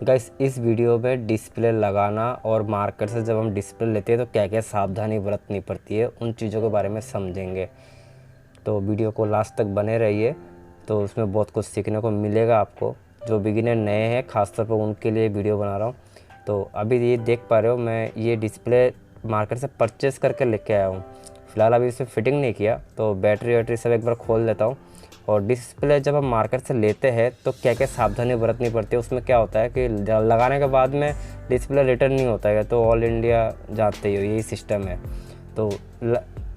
Guys इस video में display लगाना और मार्केट से जब हम डिस्प्ले लेते हैं तो क्या क्या सावधानी बरतनी पड़ती है उन चीज़ों के बारे में समझेंगे। तो वीडियो को लास्ट तक बने रहिए, तो उसमें बहुत कुछ सीखने को मिलेगा आपको। जो बिगिनर नए हैं खासतौर पर उनके लिए वीडियो बना रहा हूँ। तो अभी ये देख पा रहे हो, मैं ये डिस्प्ले मार्केट से परचेस करके लेके आया हूँ। फ़िलहाल अभी इसमें फ़िटिंग नहीं किया, तो बैटरी वैटरी सब एक बार खोल देता हूँ। और डिस्प्ले जब हम मार्केट से लेते हैं तो क्या क्या सावधानी बरतनी पड़ती है। उसमें क्या होता है कि लगाने के बाद में डिस्प्ले रिटर्न नहीं होता है, तो ऑल इंडिया जानते ही हो यही सिस्टम है। तो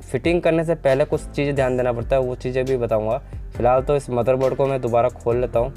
फिटिंग करने से पहले कुछ चीज़ें ध्यान देना पड़ता है, वो चीज़ें भी बताऊंगा। फ़िलहाल तो इस मदरबोर्ड को मैं दोबारा खोल लेता हूँ।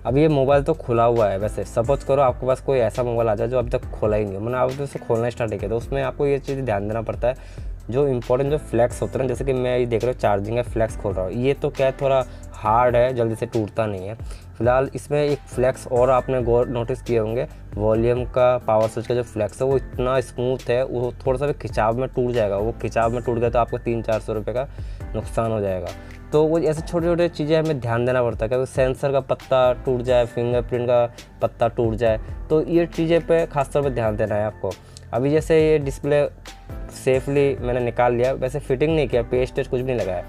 अब ये मोबाइल तो खुला हुआ है। वैसे सपोज करो आपके पास कोई ऐसा मोबाइल आ जाए जो अभी तक खोला ही नहीं है, मैंने आप उसे खोलना स्टार्ट किया, तो उसमें आपको ये चीज़ ध्यान देना पड़ता है। जो इंपॉर्टेंट जो फ्लैक्स होता है ना, जैसे कि मैं ये देख रहा हूँ चार्जिंग है, फ्लैक्स खोल रहा हूँ, ये तो क्या है थोड़ा हार्ड है, जल्दी से टूटता नहीं है। फिलहाल इसमें एक फ्लैक्स और आपने गौर नोटिस किए होंगे, वॉल्यूम का पावर स्विच का जो फ्लैक्स है वो इतना स्मूथ है, वो थोड़ा सा भी खिंचाव में टूट जाएगा। वो खिंचाव में टूट गया तो आपको 300-400 रुपये का नुकसान हो जाएगा। तो वो ऐसे छोटे छोटे चीज़ें हमें ध्यान देना पड़ता है, क्योंकि सेंसर का पत्ता टूट जाए, फिंगरप्रिंट का पत्ता टूट जाए, तो ये चीज़ें पे खासतौर पर ध्यान देना है आपको। अभी जैसे ये डिस्प्ले सेफली मैंने निकाल लिया, वैसे फिटिंग नहीं किया, पेस्ट कुछ भी नहीं लगाया।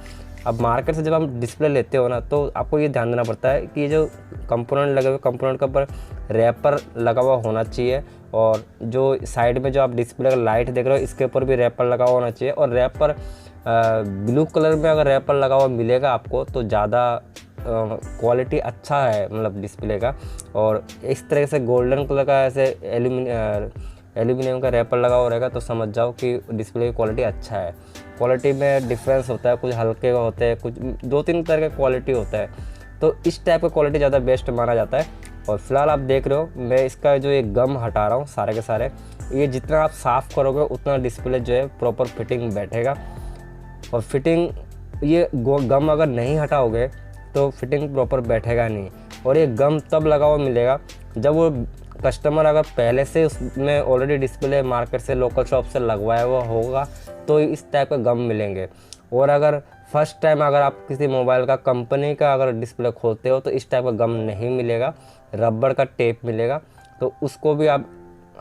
अब मार्केट से जब हम डिस्प्ले लेते हो ना, तो आपको ये ध्यान देना पड़ता है कि ये जो कंपोनेंट लगे हुए, कंपोनेंट के ऊपर रैपर लगा हुआ होना चाहिए। और जो साइड में जो आप डिस्प्ले का लाइट देख रहे हो, इसके ऊपर भी रैपर लगा हुआ होना चाहिए। और रैपर ब्लू कलर में अगर रैपर लगा हुआ मिलेगा आपको तो ज़्यादा क्वालिटी अच्छा है, मतलब डिस्प्ले का। और इस तरह से गोल्डन कलर का ऐसे एल्यूमिनियम का रैपर लगा हुआ रहेगा तो समझ जाओ कि डिस्प्ले की क्वालिटी अच्छा है। क्वालिटी में डिफरेंस होता है, कुछ हल्के होते हैं, कुछ 2-3 तरह का क्वालिटी होता है। तो इस टाइप का क्वालिटी ज़्यादा बेस्ट माना जाता है। और फिलहाल आप देख रहे हो, मैं इसका जो ये गम हटा रहा हूँ सारे के सारे। ये जितना आप साफ़ करोगे उतना डिस्प्ले जो है प्रॉपर फिटिंग बैठेगा। और फिटिंग ये गम अगर नहीं हटाओगे तो फिटिंग प्रॉपर बैठेगा नहीं। और ये गम तब लगा हुआ मिलेगा जब वो कस्टमर अगर पहले से उसमें ऑलरेडी डिस्प्ले मार्केट से लोकल शॉप से लगवाया हुआ होगा तो इस टाइप का गम मिलेंगे। और अगर फर्स्ट टाइम अगर आप किसी मोबाइल का कंपनी का अगर डिस्प्ले खोलते हो तो इस टाइप का गम नहीं मिलेगा, रबड़ का टेप मिलेगा। तो उसको भी आप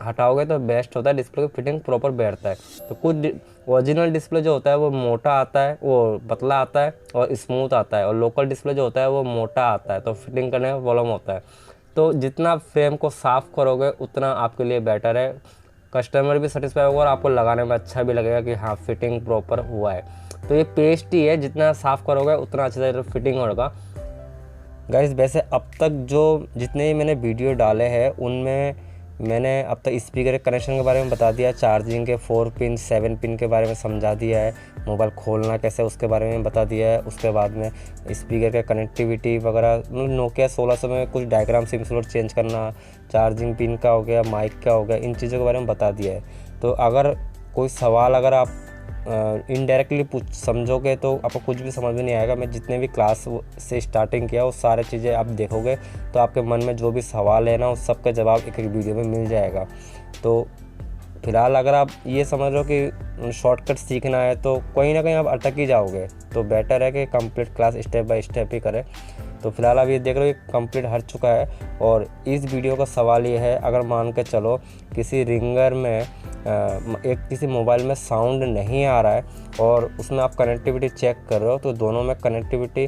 हटाओगे तो बेस्ट होता है, डिस्प्ले की फिटिंग प्रॉपर बैठता है। तो कुछ ओरिजिनल डिस्प्ले जो होता है वो मोटा आता है, वो पतला आता है और स्मूथ आता है। और लोकल डिस्प्ले जो होता है वो मोटा आता है, तो फिटिंग करने में प्रॉब्लम होता है। तो जितना फ्रेम को साफ़ करोगे उतना आपके लिए बेटर है, कस्टमर भी सेटिस्फाई होगा और आपको लगाने में अच्छा भी लगेगा कि हाँ फिटिंग प्रॉपर हुआ है। तो ये पेस्ट ही है, जितना साफ़ करोगे उतना अच्छे से फिटिंग होगा। गाइस वैसे अब तक जो जितने मैंने वीडियो डाले हैं उनमें मैंने अब तक स्पीकर के कनेक्शन के बारे में बता दिया, चार्जिंग के 4 पिन 7 पिन के बारे में समझा दिया है, मोबाइल खोलना कैसे उसके बारे में बता दिया है। उसके बाद में स्पीकर के कनेक्टिविटी वगैरह, मतलब नोकिया 1600 में कुछ डायग्राम सिम स्लॉट चेंज करना, चार्जिंग पिन का हो गया, माइक का हो गया, इन चीज़ों के बारे में बता दिया है। तो अगर कोई सवाल अगर आप इनडायरेक्टली समझोगे तो आपको कुछ भी समझ में नहीं आएगा। मैं जितने भी क्लास से स्टार्टिंग किया वो सारे चीज़ें आप देखोगे तो आपके मन में जो भी सवाल है ना उस सब का जवाब एक एक वीडियो में मिल जाएगा। तो फिलहाल अगर आप ये समझ लो कि शॉर्टकट सीखना है तो कहीं ना कहीं आप अटक ही जाओगे, तो बेटर है कि complete class step by step ही करें। तो फिलहाल आप ये देख रहे हो कंप्लीट हट चुका है। और इस वीडियो का सवाल ये है, अगर मान के चलो किसी रिंगर में किसी मोबाइल में साउंड नहीं आ रहा है और उसमें आप कनेक्टिविटी चेक कर रहे हो तो दोनों में कनेक्टिविटी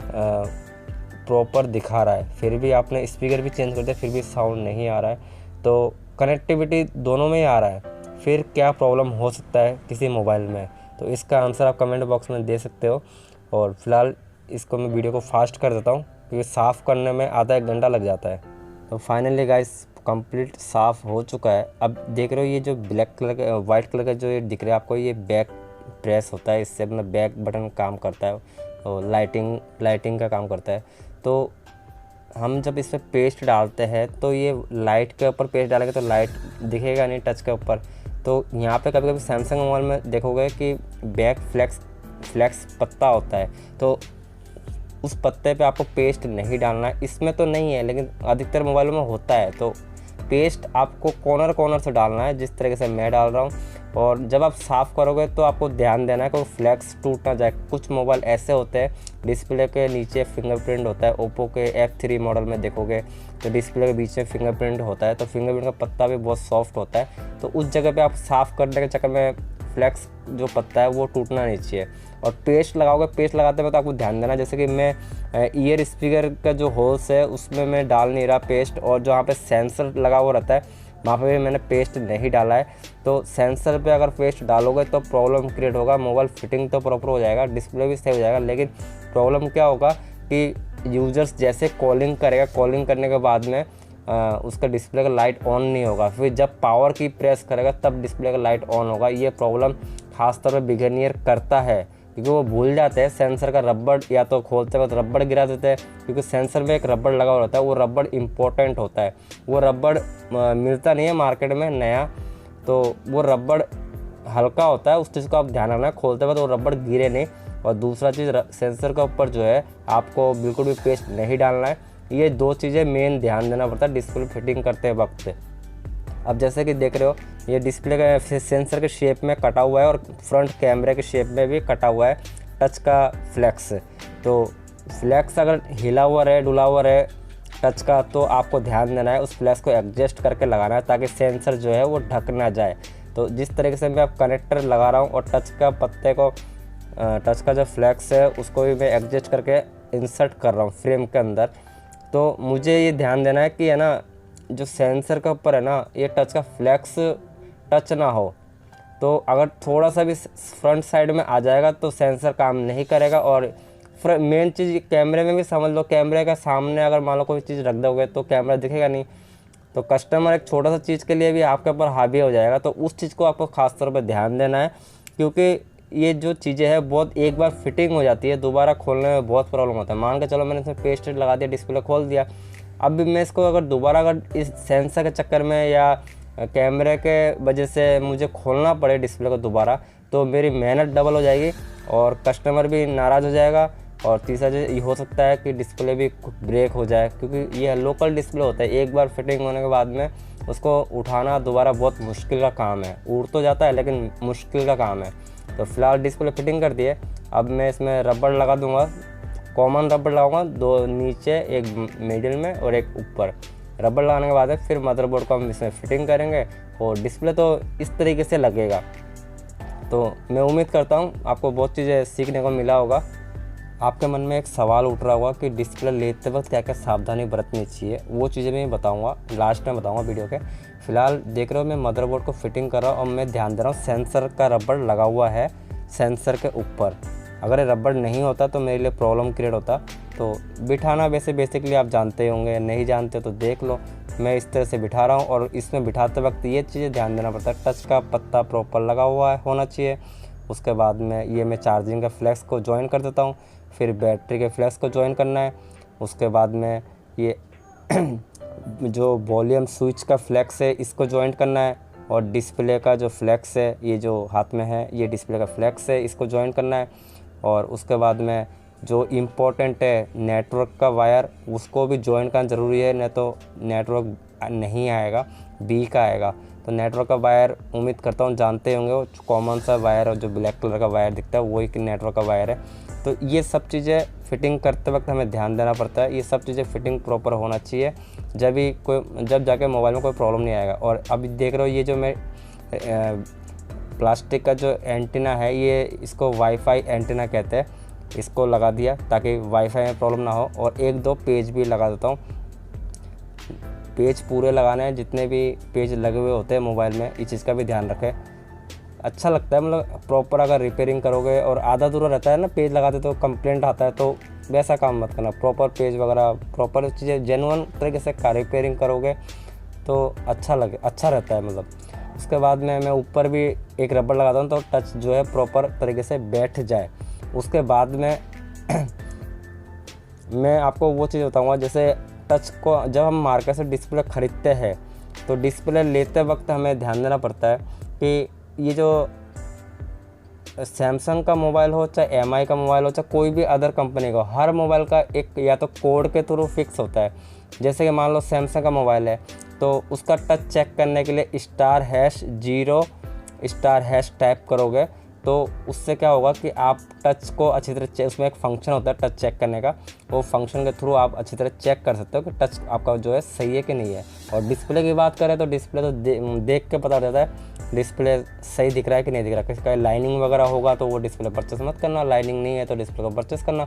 प्रॉपर दिखा रहा है, फिर भी आपने स्पीकर भी चेंज कर दिया फिर भी साउंड नहीं आ रहा है, तो कनेक्टिविटी दोनों में ही आ रहा है, फिर क्या प्रॉब्लम हो सकता है किसी मोबाइल में। तो इसका आंसर आप कमेंट बॉक्स में दे सकते हो। और फिलहाल इसको मैं वीडियो को फास्ट कर देता हूँ क्योंकि साफ़ करने में आधा 1 घंटा लग जाता है। तो फाइनली गाइस कंप्लीट साफ़ हो चुका है। अब देख रहे हो ये जो ब्लैक कलर का वाइट कलर का जो ये दिख रहा है आपको, ये बैक प्रेस होता है, इससे अपना बैक बटन काम करता है और लाइटिंग का काम करता है। तो हम जब इस पर पेस्ट डालते हैं तो ये लाइट के ऊपर पेस्ट डालेंगे तो लाइट दिखेगा नहीं टच के ऊपर। तो यहाँ पे कभी कभी सैमसंग मोबाइल में देखोगे कि बैक फ्लैक्स पत्ता होता है, तो उस पत्ते पे आपको पेस्ट नहीं डालना है। इसमें तो नहीं है लेकिन अधिकतर मोबाइलों में होता है, तो पेस्ट आपको कॉर्नर कॉर्नर से डालना है, जिस तरीके से मैं डाल रहा हूँ। और जब आप साफ़ करोगे तो आपको ध्यान देना है कि फ्लैक्स टूट ना जाए। कुछ मोबाइल ऐसे होते हैं डिस्प्ले के नीचे फिंगरप्रिंट होता है, ओप्पो के F3 मॉडल में देखोगे तो डिस्प्ले के बीच में फिंगरप्रिंट होता है, तो फिंगरप्रिंट का पत्ता भी बहुत सॉफ्ट होता है। तो उस जगह पे आप साफ़ करने के चक्कर में फ्लैक्स जो पत्ता है वो टूटना नहीं चाहिए। और पेस्ट लगाओगे, पेस्ट लगाते वक्त आपको ध्यान देना, जैसे कि मैं ईयर स्पीकर का जो होल्स है उसमें मैं डाल नहीं रहा पेस्ट, और जहाँ पे सेंसर लगा हुआ रहता है वहाँ पे भी मैंने पेस्ट नहीं डाला है। तो सेंसर पे अगर पेस्ट डालोगे तो प्रॉब्लम क्रिएट होगा। मोबाइल फिटिंग तो प्रॉपर हो जाएगा, डिस्प्ले भी सही हो जाएगा, लेकिन प्रॉब्लम क्या होगा कि यूज़र्स जैसे कॉलिंग करेगा, कॉलिंग करने के बाद में उसका डिस्प्ले का लाइट ऑन नहीं होगा, फिर जब पावर की प्रेस करेगा तब डिस्प्ले का लाइट ऑन होगा। ये प्रॉब्लम खासतौर पर बिगिनियर करता है, क्योंकि वो भूल जाते हैं सेंसर का रबड़, या तो खोलते वक्त रबड़ गिरा देते हैं, क्योंकि सेंसर में एक रबड़ लगा हुआ रहता है, वो रबड़ इम्पोर्टेंट होता है। वो रबड़ मिलता नहीं है मार्केट में नया, तो वो रबड़ हल्का होता है, उस चीज़ को आप ध्यान रखना है खोलते वक्त वो रबड़ गिरे नहीं। और दूसरा चीज़, सेंसर के ऊपर जो है आपको बिल्कुल भी पेस्ट नहीं डालना है। ये दो चीज़ें मेन ध्यान देना पड़ता है डिस्प्ले फिटिंग करते वक्त। अब जैसे कि देख रहे हो ये डिस्प्ले का सेंसर के शेप में कटा हुआ है और फ्रंट कैमरे के शेप में भी कटा हुआ है टच का फ्लैक्स। तो फ्लैक्स अगर हिला हुआ रहे, डुला हुआ रहे टच का, तो आपको ध्यान देना है उस फ्लैक्स को एडजस्ट करके लगाना है, ताकि सेंसर जो है वो ढक ना जाए। तो जिस तरीके से मैं अब कनेक्टर लगा रहा हूँ और टच का पत्ते को, टच का जो फ्लैक्स है उसको भी मैं एडजस्ट करके इंसर्ट कर रहा हूँ फ्रेम के अंदर। तो मुझे ये ध्यान देना है कि है ना, जो सेंसर के ऊपर है ना, ये टच का फ्लैक्स टच ना हो। तो अगर थोड़ा सा भी फ्रंट साइड में आ जाएगा तो सेंसर काम नहीं करेगा। और मेन चीज़ कैमरे में भी समझ लो, कैमरे का सामने अगर मान लो कोई चीज़ रख दोगे तो कैमरा दिखेगा नहीं, तो कस्टमर एक छोटा सा चीज़ के लिए भी आपके ऊपर हावी हो जाएगा। तो उस चीज़ को आपको ख़ास तौर पर ध्यान देना है, क्योंकि ये जो चीज़ें हैं बहुत एक बार फिटिंग हो जाती है, दोबारा खोलने में बहुत प्रॉब्लम होता है। मान के चलो मैंने इसमें पेस्ट लगा दिया, डिस्प्ले खोल दिया, अब भी मैं इसको अगर दोबारा अगर इस सेंसर के चक्कर में या कैमरे के वजह से मुझे खोलना पड़े डिस्प्ले को दोबारा, तो मेरी मेहनत डबल हो जाएगी और कस्टमर भी नाराज़ हो जाएगा। और तीसरा चीज़ ये हो सकता है कि डिस्प्ले भी ब्रेक हो जाए, क्योंकि ये लोकल डिस्प्ले होता है, एक बार फिटिंग होने के बाद में उसको उठाना दोबारा बहुत मुश्किल का काम है। उड़ तो जाता है लेकिन मुश्किल का काम है। तो फिलहाल डिस्प्ले फिटिंग कर दिए, अब मैं इसमें रबड़ लगा दूंगा, कॉमन रबड़ लगाऊंगा, दो नीचे, एक मिडिल में और एक ऊपर। रबड़ लगाने के बाद फिर मदरबोर्ड को हम इसमें फिटिंग करेंगे और डिस्प्ले तो इस तरीके से लगेगा। तो मैं उम्मीद करता हूँ आपको बहुत चीज़ें सीखने को मिला होगा। आपके मन में एक सवाल उठ रहा होगा कि डिस्प्ले लेते वक्त क्या क्या सावधानी बरतनी चाहिए, वो चीज़ें मैं बताऊँगा, लास्ट में बताऊँगा वीडियो के। फिलहाल देख रहे हो मैं मदरबोर्ड को फिटिंग कर रहा हूँ और मैं ध्यान दे रहा हूँ सेंसर का रबड़ लगा हुआ है सेंसर के ऊपर। अगर ये रबड़ नहीं होता तो मेरे लिए प्रॉब्लम क्रिएट होता। तो बिठाना वैसे बेसिकली आप जानते होंगे, नहीं जानते तो देख लो, मैं इस तरह से बिठा रहा हूँ। और इसमें बिठाते वक्त ये चीज़ें ध्यान देना पड़ता है, टच का पत्ता प्रॉपर लगा हुआ होना चाहिए। उसके बाद में ये मैं चार्जिंग का फ्लैक्स को ज्वाइन कर देता हूँ, फिर बैटरी के फ्लैक्स को ज्वाइन करना है। उसके बाद में ये जो वॉल्यूम स्विच का फ्लैक्स है इसको ज्वाइन करना है, और डिस्प्ले का जो फ्लैक्स है ये जो हाथ में है ये डिस्प्ले का फ्लैक्स है, इसको ज्वाइन करना है। और उसके बाद में जो इम्पोर्टेंट है नेटवर्क का वायर, उसको भी ज्वाइन करना ज़रूरी है, नहीं तो नेटवर्क नहीं आएगा, बी का आएगा। तो नेटवर्क का वायर उम्मीद करता हूँ जानते होंगे, वो कॉमन सा वायर और जो ब्लैक कलर का वायर दिखता है वही कि नेटवर्क का वायर है। तो ये सब चीज़ें फिटिंग करते वक्त हमें ध्यान देना पड़ता है, ये सब चीज़ें फिटिंग प्रॉपर होना चाहिए, जब जाके मोबाइल में कोई प्रॉब्लम नहीं आएगा। और अभी देख रहे हो ये जो मैं प्लास्टिक का जो एंटीना है, ये इसको वाईफाई एंटीना कहते हैं, इसको लगा दिया ताकि वाईफाई में प्रॉब्लम ना हो। और एक दो पेज भी लगा देता हूँ, पेज पूरे लगाने हैं, जितने भी पेज लगे हुए होते हैं मोबाइल में, इस चीज़ का भी ध्यान रखें। अच्छा लगता है, मतलब प्रॉपर अगर रिपेयरिंग करोगे और आधा अधूरा रहता है ना पेज लगाते तो कंप्लेंट आता है, तो वैसा काम मत करना। प्रॉपर पेज वगैरह प्रॉपर चीज़ें जेन्युइन तरीके से रिपेयरिंग करोगे तो अच्छा रहता है मतलब। उसके बाद में मैं ऊपर भी एक रबड़ लगाता हूँ तो टच जो है प्रॉपर तरीके से बैठ जाए। उसके बाद में मैं आपको वो चीज़ बताऊँगा, जैसे टच को जब हम मार्केट से डिस्प्ले ख़रीदते हैं तो डिस्प्ले लेते वक्त हमें ध्यान देना पड़ता है कि ये जो सैमसंग का मोबाइल हो, चाहे MI का मोबाइल हो, चाहे कोई भी अदर कंपनी का, हर मोबाइल का एक या तो कोड के थ्रू फिक्स होता है। जैसे कि मान लो सैमसंग का मोबाइल है तो उसका टच चेक करने के लिए *#0 * टाइप करोगे तो उससे क्या होगा कि आप टच को अच्छी तरह उसमें एक फंक्शन होता है टच चेक करने का, वो फंक्शन के थ्रू आप अच्छी तरह चेक कर सकते हो कि टच आपका जो है सही है कि नहीं है। और डिस्प्ले की बात करें तो डिस्प्ले तो देख के पता रहता है डिस्प्ले सही दिख रहा है कि नहीं दिख रहा है। किसी का लाइनिंग वगैरह होगा तो वो डिस्प्ले परचेस मत करना, लाइनिंग नहीं है तो डिस्प्ले को परचेस करना।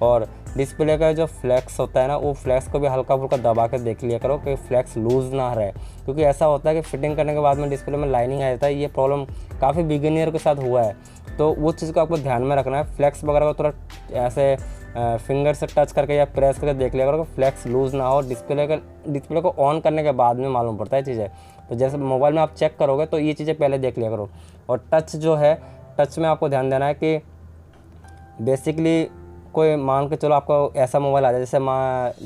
और डिस्प्ले का जो फ्लैक्स होता है ना, वो फ्लैक्स को भी हल्का फुल्का दबा के देख लिया करो कि फ्लैक्स लूज़ ना रहे, क्योंकि ऐसा होता है कि फिटिंग करने के बाद में डिस्प्ले में लाइनिंग आ जाता है। ये प्रॉब्लम काफ़ी बिगिनियर के साथ हुआ है, तो वो चीज़ को आपको ध्यान में रखना है। फ्लैक्स वगैरह को थोड़ा ऐसे फिंगर से टच करके या प्रेस करके देख लिया करो कि फ्लैक्स लूज़ ना हो। डिस्प्ले को ऑन करने के बाद में मालूम पड़ता है चीज़ें, तो जैसे मोबाइल में आप चेक करोगे तो ये चीज़ें पहले देख लिया करो। और टच जो है, टच में आपको ध्यान देना है कि बेसिकली कोई मान के चलो आपको ऐसा मोबाइल आ जाए जैसे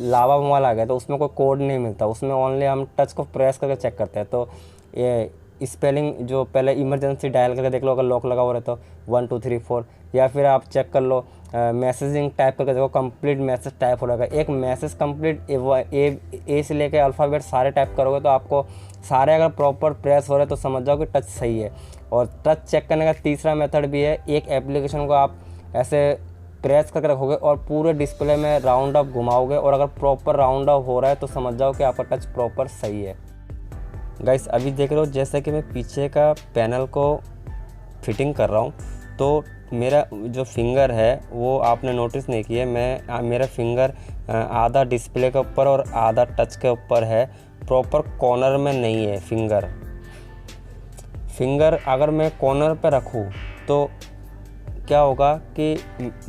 लावा मोबाइल आ गया तो उसमें कोई कोड नहीं मिलता, उसमें ओनली हम टच को प्रेस करके चेक करते हैं। तो ये स्पेलिंग जो पहले इमरजेंसी डायल करके देख लो, अगर लॉक लगा हुआ रहता तो 1 2 3 4, या फिर आप चेक कर लो मैसेजिंग टाइप करके देखो कंप्लीट मैसेज टाइप हो रहेगा। एक मैसेज कंप्लीट ए से लेके अल्फ़ाबेट सारे टाइप करोगे तो आपको सारे अगर प्रॉपर प्रेस हो रहे तो समझ जाओ कि टच सही है। और टच चेक करने का तीसरा मेथड भी है, एक एप्लीकेशन को आप ऐसे प्रेस करके रखोगे और पूरे डिस्प्ले में राउंड अप घुमाओगे, और अगर प्रॉपर राउंड अप हो रहा है तो समझ जाओ कि आपका टच प्रॉपर सही है। गाइस अभी देख रहे हो जैसे कि मैं पीछे का पैनल को फिटिंग कर रहा हूँ, तो मेरा जो फिंगर है वो आपने नोटिस नहीं किया, मेरा फिंगर आधा डिस्प्ले के ऊपर और आधा टच के ऊपर है, प्रॉपर कॉर्नर में नहीं है फिंगर अगर मैं कॉर्नर पे रखूँ तो क्या होगा कि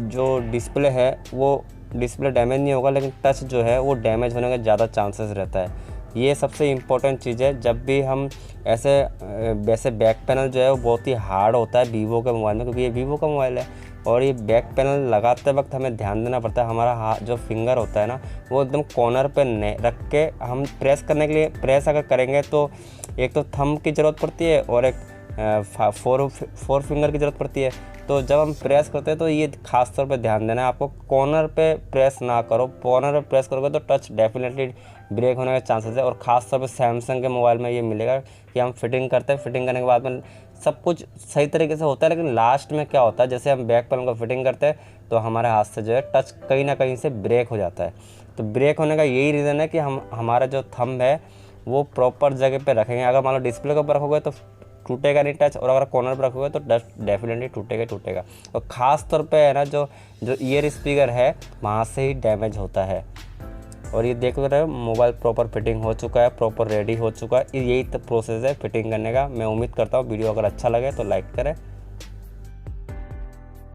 जो डिस्प्ले है वो डिस्प्ले डैमेज नहीं होगा, लेकिन टच जो है वो डैमेज होने का ज़्यादा चांसेस रहता है। ये सबसे इम्पोर्टेंट चीज़ है। जब भी हम वैसे बैक पैनल जो है वो बहुत ही हार्ड होता है वीवो के मोबाइल में, क्योंकि ये वीवो का मोबाइल है, और ये बैक पैनल लगाते वक्त हमें ध्यान देना पड़ता है हमारा हाथ जो फिंगर होता है ना वो एकदम कॉर्नर पे रख के हम प्रेस करने के लिए प्रेस अगर करेंगे तो एक तो थंब की ज़रूरत पड़ती है और एक फोर फिंगर की ज़रूरत पड़ती है। तो जब हम प्रेस करते हैं तो ये खास तौर पे ध्यान देना है आपको, कॉर्नर पे प्रेस ना करो। कॉर्नर पे प्रेस करोगे तो टच डेफिनेटली ब्रेक होने का चांसेस है। और ख़ास तौर पे सैमसंग के मोबाइल में ये मिलेगा कि हम फिटिंग करते हैं, फिटिंग करने के बाद में सब कुछ सही तरीके से होता है, लेकिन लास्ट में क्या होता है जैसे हम बैक पैनल को फिटिंग करते हैं तो हमारे हाथ से जो है टच कहीं ना कहीं से ब्रेक हो जाता है। तो ब्रेक होने का यही रीज़न है कि हमारा जो थंब है वो प्रॉपर जगह पे रखेंगे। अगर मान लो डिस्प्ले के ऊपर रखोगे तो टूटेगा नहीं टच, और अगर कॉर्नर पर रखोगे तो डेफिनेटली टूटेगा। और ख़ास तौर पे है ना जो ईयर स्पीकर है वहाँ से ही डैमेज होता है। और ये देख रहे हो मोबाइल प्रॉपर फिटिंग हो चुका है, प्रॉपर रेडी हो चुका है। यही तो प्रोसेस है फिटिंग करने का। मैं उम्मीद करता हूँ वीडियो अगर अच्छा लगे तो लाइक करें।